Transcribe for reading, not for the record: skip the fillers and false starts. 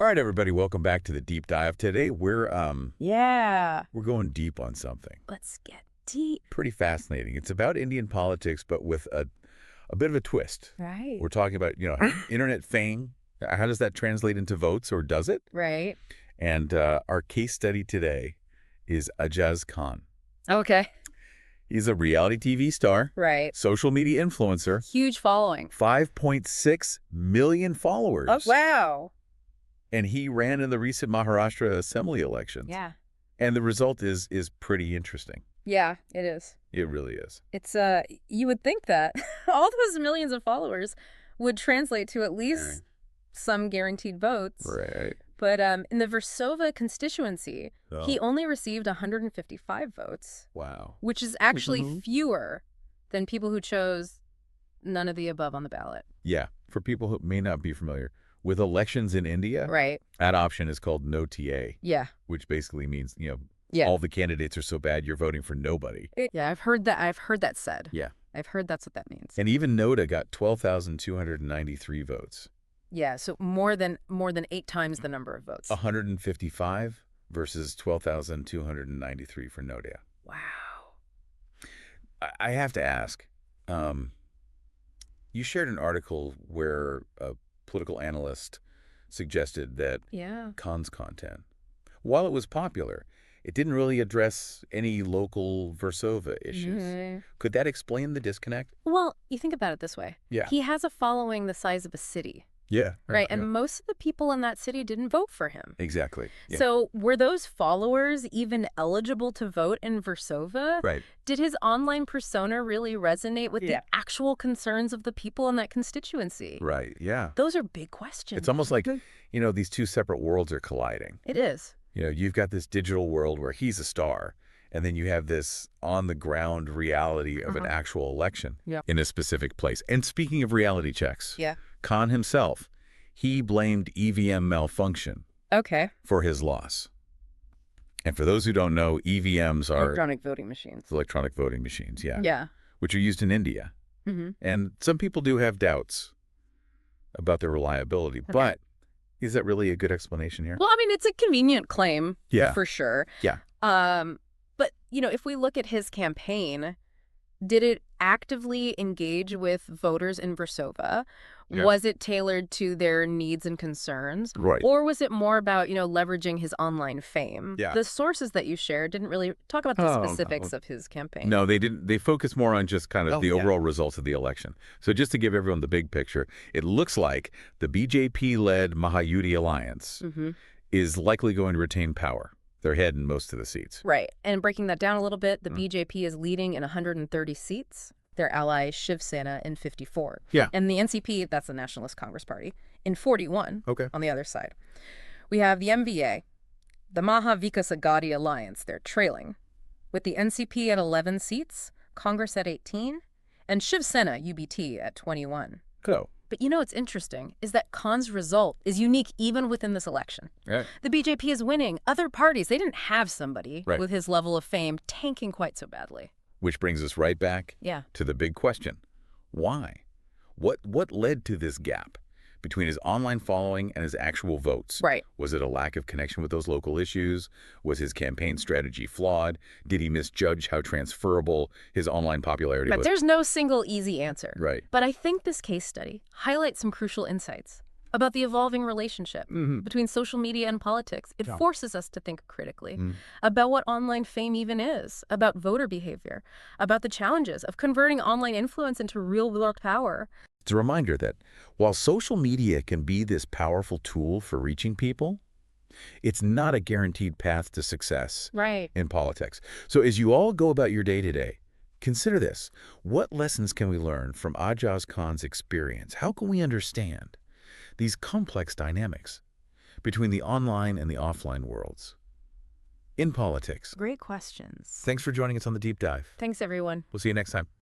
All right, everybody, welcome back to the deep dive. Today Yeah. we're going deep on something Let's get deep. pretty fascinating. It's about Indian politics, but with a bit of a twist. Right. We're talking about, internet fame. How does that translate into votes, or does it? Right. And our case study today is Ajaz Khan. Okay. He's a reality TV star, Right. social media influencer, Huge following. 5.6 million followers. Oh, wow. And he ran in the recent Maharashtra assembly elections. Yeah. And the result is pretty interesting. Yeah, it is. It really is. It's you would think that all those millions of followers would translate to at least some guaranteed votes. Right. But in the Versova constituency, Oh. he only received 155 votes, Wow. which is actually Mhm. fewer than people who chose none of the above on the ballot. Yeah. For people who may not be familiar, with elections in India, Right. that option is called no TA, Yeah. which basically means, Yeah. all the candidates are so bad you're voting for nobody. Yeah, I've heard that. I've heard that said. Yeah. I've heard that's what that means. And even NOTA got 12,293 votes. Yeah, so more than 8 times the number of votes. 155 versus 12,293 for NOTA. Wow. I have to ask, you shared an article where a political analyst suggested that Yeah. Khan's content, while it was popular, it didn't really address any local Versova issues. Could that explain the disconnect? Well, you think about it this way. Yeah. He has a following the size of a city, Yeah. right? And most of the people in that city didn't vote for him. Exactly. Yeah. So were those followers even eligible to vote in Versova? Right. Did his online persona really resonate with the actual concerns of the people in that constituency? Right. Yeah. Those are big questions. It's almost like, these two separate worlds are colliding. It is. You've got this digital world where he's a star, and then you have this on-the-ground reality of an actual election in a specific place. And speaking of reality checks, Yeah. Khan himself, he blamed EVM malfunction Okay. for his loss. And for those who don't know, EVMs are Electronic voting machines. electronic voting machines, Yeah. which are used in India. Mm-hmm. And some people do have doubts about their reliability. Okay. But is that really a good explanation here? Well, I mean, it's a convenient claim, Yeah. for sure. Yeah. But, if we look at his campaign, did it actively engage with voters in Versova? Yeah. Was it tailored to their needs and concerns? Right. Or was it more about, leveraging his online fame? Yeah. The sources that you shared didn't really talk about the specifics of his campaign. No, they didn't. They focused more on just kind of the yeah. overall results of the election. So just to give everyone the big picture, it looks like the BJP-led Mahayuti alliance is likely going to retain power. They're ahead in most of the seats. Right. And breaking that down a little bit, the BJP is leading in 130 seats. Their ally Shiv Sena in 54. Yeah. And the NCP, that's the Nationalist Congress Party, in 41 Okay. on the other side. We have the MVA, the Maha Vikas Agadi Alliance, they're trailing, with the NCP at 11 seats, Congress at 18, and Shiv Sena, UBT, at 21. Go. But what's interesting is that Khan's result is unique even within this election. Right. The BJP is winning. Other parties, they didn't have somebody Right. with his level of fame tanking quite so badly. Which brings us right back Yeah. to the big question. Why? What led to this gap between his online following and his actual votes? Right. Was it a lack of connection with those local issues? Was his campaign strategy flawed? Did he misjudge how transferable his online popularity But was? there's no single easy answer. Right. But I think this case study highlights some crucial insights about the evolving relationship between social media and politics. It forces us to think critically about what online fame even is, about voter behavior, about the challenges of converting online influence into real-world power. It's a reminder that while social media can be this powerful tool for reaching people, it's not a guaranteed path to success Right. in politics. So as you all go about your day today, consider this. What lessons can we learn from Ajaz Khan's experience? How can we understand these complex dynamics between the online and the offline worlds in politics? Great questions. Thanks for joining us on The Deep Dive. Thanks, everyone. We'll see you next time.